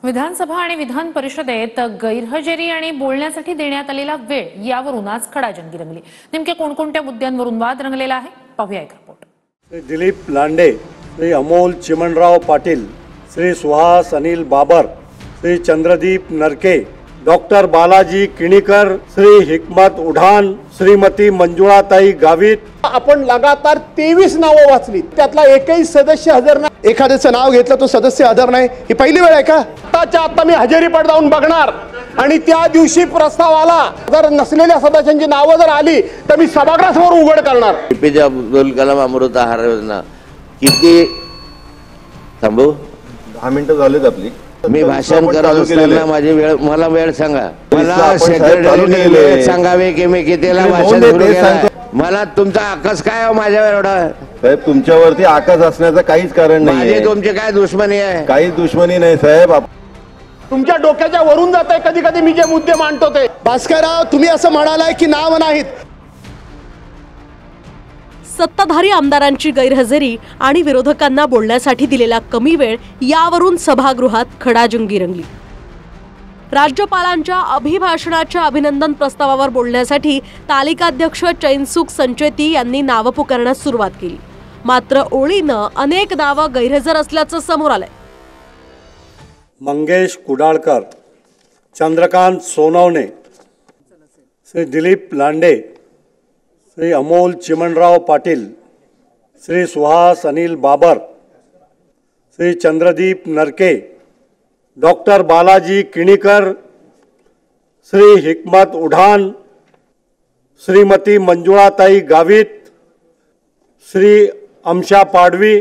विधानसभा आणि विधान परिषदेत गैरहजेरी आणि बोलण्यासाठी देण्यात आलेला वेळ यावरून आज खडाजंगी रंगली। नेमके कोणकोणत्या मुद्द्यांवरून वाद रंगलेला आहे पाहूया एक रिपोर्ट। श्री दिलीप लांडे, श्री अमोल चिमणराव पाटील, श्री सुहास अनिल बाबर, श्री चंद्रदीप नरके, डॉक्टर बालाजी किणीकर, श्री हिकमत उढान, श्रीमती मंजुळाताई गावित। आपण लगातार 23 नावं वाचली, त्यातला एकही सदस्य हजर नाही। एखाद्याचं नाव घेतलं तो सदस्य हजर नाही, ही पहिली वेळ आहे का? आताच्या आता मी हजेरी पडतावून बघणार आणि त्या दिवशी प्रस्ताव आला, जर नसलेल्या सदस्यांची नावं जर आली तर मी सभागृहासमोर उघड करणार। एपीजे अब्दुल कलाम अमृत आहार योजना किती थांबू? 10 मिनिटं झालीत आपली। मी भाषण करत असताना माझी वेळ, मला वेळ सांगा, मला सेक्रेटरीने वेळ सांगावे की मी कितीला भाषण सुरू केलं। मला तुमचा आकस काय हो माझ्यावर एवढा? साहेब तुमच्यावरती आकस असण्याचं काहीच कारण नाही। माझी तुमची काय दुश्मनी आहे? काही दुश्मनी नाही साहेब। तुमच्या डोक्याच्या वरून जात आहे कधी कधी मी जे मुद्दे मांडतो ते। भास्करराव, तुम्ही असं म्हणालाय की नाव नाहीत। सत्ताधारी आमदारांची गैरहजेरी आणि विरोधकांना बोलण्यासाठी दिलेला कमी वेळ यावरून सभागृहात खडाजंगी रंगली। राज्यपालांच्या अभिभाषणाच्या अभिनंदन प्रस्तावावर बोलण्यासाठी तालिकाध्यक्ष चैनसुख संचेती यांनी नावं पुकारण्यास सुरुवात केली, मात्र ओळीनं अनेक नावं गैरहजर असल्याचं समोर आलंय। मंगेश कुडाळकर, चंद्रकांत सोनवणे, श्री दिलीप लांडे, श्री अमोल चिमणराव पाटील, श्री सुहास अनिल बाबर, श्री चंद्रदीप नरके, डॉक्टर बालाजी किणीकर, श्री हिकमत उढान, श्रीमती मंजुळाताई गावित, श्री अमशा पाडवी,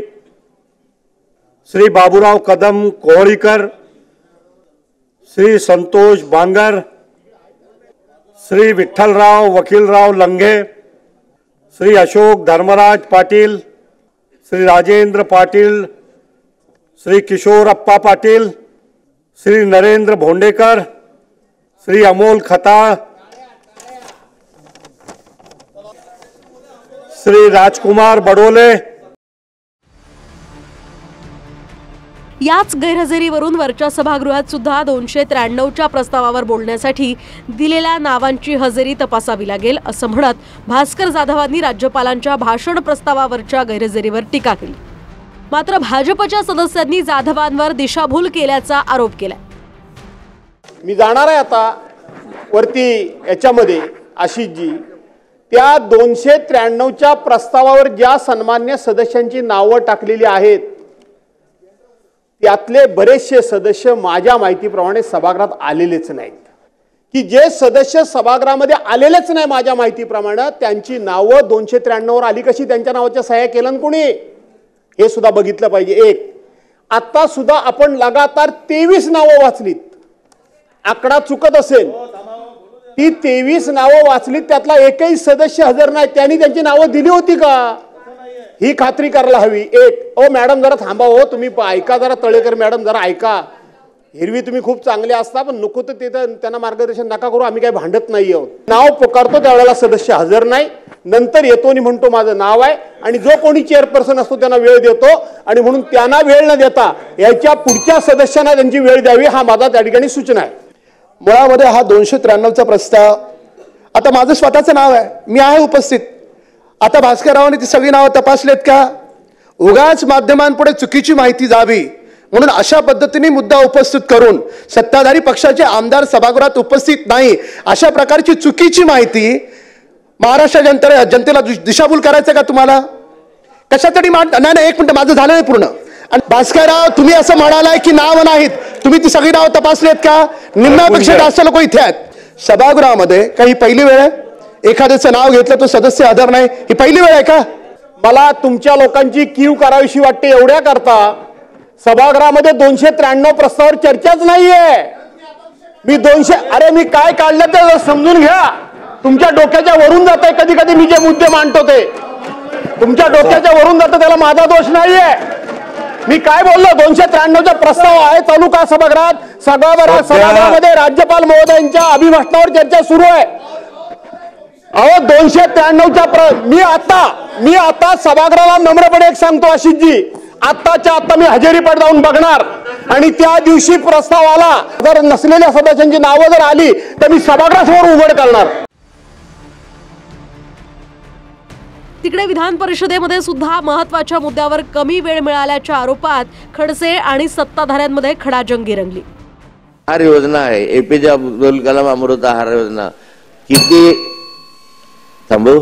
श्री बाबूराव कदम कोहळीकर, श्री संतोष बांगर, श्री विठ्ठलराव वकीलराव लंघे, श्री अशोक धर्मराज पाटील, श्री राजेंद्र पाटील, श्री किशोरप्पा पाटील, श्री नरेंद्र भोंडेकर, श्री अमोल खताळ, श्री राजकुमार बडोले। याच गैरहजेरीवरून वरच्या सभागृहात सुद्धा 293च्या प्रस्तावावर बोलण्यासाठी दिलेल्या नावांची हजेरी तपासावी लागेल असं म्हणत भास्कर जाधवांनी राज्यपालांच्या भाषण प्रस्तावावरच्या गैरहजेरीवर टीका केली। मात्र भाजपच्या सदस्यांनी जाधवांवर दिशाभूल केल्याचा आरोप केला। मी जाणार आहे आता वरती याच्यामध्ये आशिषजी, त्या 293च्या प्रस्तावावर ज्या सन्मान्य सदस्यांची नावं टाकलेली आहेत त्यातले बरेचसे सदस्य माझ्या माहितीप्रमाणे सभागृहात आलेलेच नाहीत। की जे सदस्य सभागृहामध्ये आलेलेच नाही माझ्या माहितीप्रमाणे त्यांची नावं 293वर आली कशी? त्यांच्या नावाच्या सह्या केलं कोणी? हे सुद्धा बघितलं पाहिजे। एक, आता सुद्धा आपण लगातार 23 नावं वाचलीत, आकडा चुकत असेल ती 23 नावं वाचलीत, त्यातला एकही सदस्य हजर नाही। त्यांनी त्यांची नावं दिली होती का ही खात्री करायला हवी। एक, ओ मॅडम जरा थांबा, हो तुम्ही ऐका जरा, तळेकर मॅडम जरा ऐका। हिरवी तुम्ही खूप चांगले असता पण नको तर तिथं त्यांना मार्गदर्शन नका करू, आम्ही काही भांडत नाही आहोत। नाव पुकारतो त्यावेळेला सदस्य हजर नाही, नंतर येतो आणि म्हणतो माझं नाव आहे, आणि जो कोणी चेअरपर्सन असतो त्यांना वेळ देतो, आणि म्हणून त्यांना वेळ न देता याच्या पुढच्या सदस्यांना त्यांची वेळ द्यावी, हा माझा त्या ठिकाणी सूचना आहे। मुळामध्ये हा 293चा प्रस्ताव, आता माझं स्वतःचं नाव आहे, मी आहे उपस्थित। आता भास्कररावांनी ती सगळी नावं तपासलेत का? उगाच माध्यमांपुढे चुकीची माहिती जावी म्हणून अशा पद्धतीने मुद्दा उपस्थित करून सत्ताधारी पक्षाचे आमदार सभागृहात उपस्थित नाही अशा प्रकारची चुकीची माहिती महाराष्ट्र जनतेला दिशाभूल करायचं का तुम्हाला? कशासाठी? नाही, एक मिनिट, माझं झालं नाही पूर्ण। आणि भास्करराव, तुम्ही असं म्हणालाय की नाव नाहीत, तुम्ही ती सगळी नावं तपासलेत का? निम्म्यापेक्षा जास्त लोक इथे आहेत सभागृहामध्ये। काही पहिली वेळ आहे? एखाद्याचं नाव घेतलं तो सदस्य हजर नाही, ही पहिली वेळ आहे का? मला तुमच्या लोकांची कीव करावीशी वाटते एवढ्या करता सभागृहामध्ये 293 प्रस्तावावर चर्चाच नाहीये। मी 200, अरे मी काय काढलं ते समजून घ्या। तुमच्या डोक्याच्या वरून जात आहे कधी कधी मी जे मुद्दे मांडतो ते, तुमच्या डोक्याच्या वरून जातं, त्याला माझा दोष नाहीये। मी काय बोललो? 293चा प्रस्ताव आहे चालू का सभागृहात? सभागृहामध्ये राज्यपाल महोदयांच्या अभिभाषणावर चर्चा सुरू आहे। अहो 293च्या मी आता सभागृहाला नम्रपणे एक सांगतो आशिषजी, आत्ताच्या आत्ता मी हजेरी पडतावून बघणार आणि त्या दिवशी प्रस्ताव आला, जर नसलेल्या सदस्यांची नावं जर आली तर मी सभागृहासमोर उघड करणार. तिकडे विधान परिषदेमध्ये सुद्धा महत्वाच्या मुद्द्यावर कमी वेळ मिळाल्याच्या आरोपात खडसे आणि सत्ताधाऱ्यांमध्ये खडाजंगी रंगली. आहार योजना आहे, एपीजे अब्दुल कलाम अमृत आहार योजना किती थांबू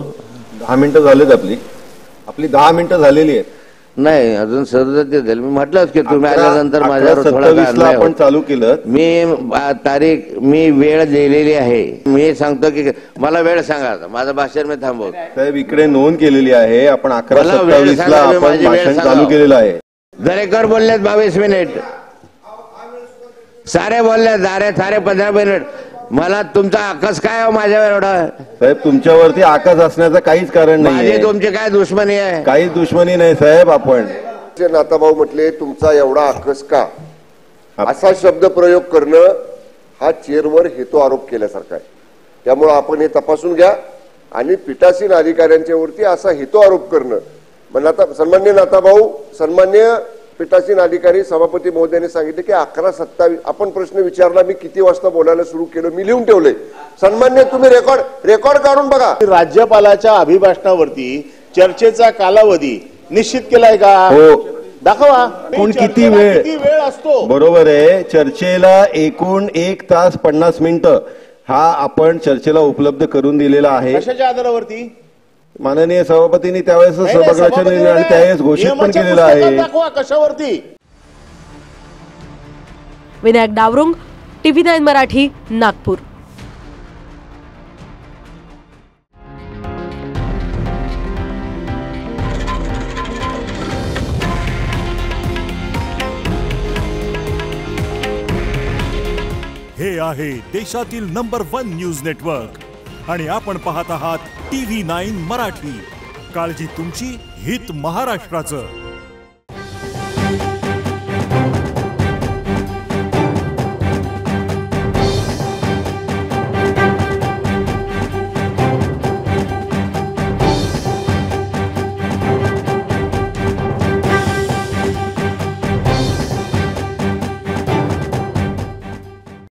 10 मिनिटं झालेत आपली 10 मिनिटं झालेली आहेत. नाही अजून सदस्य झाले. मी म्हटलंच की तुम्ही आल्यानंतर माझ्यावर थोडा 27 ला आपण चालू केलं. मी वेळ दिलेली आहे. मी सांगतो की मला वेळ सांगा, माझं भाषण मी थांबवतो. साहेब इकडे नोंद केलेली आहे, आपण 11:27 ला सांगा, आपण माझी वेळ भाषण सांगा. चालू केलेलं आहे. दरेकर बोललेत 22 मिनिट, सारे बोलले सारे 15 मिनिट. मला तुमचा आकस काय हो माझ्यावर एवढा? साहेब तुमच्यावरती आकस असण्याचं काहीच कारण माझी नाही. तुमची काय दुश्मनी आहे? काहीच दुश्मनी नाही साहेब. आपण नाताभाऊ म्हटले तुमचा एवढा आकस का, असा शब्द प्रयोग करणं हा चेअरवर हेतू आरोप केल्यासारखा आहे. त्यामुळे आपण हे तपासून घ्या आणि पीठासीन अधिकाऱ्यांच्या वरती असा हेतू आरोप करणं. मग सन्मान्य नाताभाऊ, सन्मान्य पीठासीन अधिकारी सभापती महोदयांनी सांगितले की 11:27 आपण प्रश्न विचारला, मी किती वाजता बोलायला सुरू केलं मी लिहून ठेवले. सन्मान्य तुम्ही रेकॉर्ड काढून बघा. राज्यपालाच्या अभिभाषणावरती चर्चेचा कालावधी निश्चित केलाय का? हो दाखवा. कोण किती वेळ असतो? बरोबर आहे. चर्चेला एकूण 1 तास 50 मिनिटं हा आपण चर्चेला उपलब्ध करून दिलेला आहे. कशाच्या आधारावरती? माननीय सभापतींनी त्यावेळेस सभागृहाच्या निर्णय आणि त्यावेळेस घोषित पण केलेला आहे. दाखवा कशावरती. विनायक डावरुंग, TV9 मराठी, नागपूर. हे आहे देशातील नंबर 1 न्यूज नेटवर्क आणि आपण पाहत आहात TV9 मराठी. काळजी तुमची, हित महाराष्ट्राचं.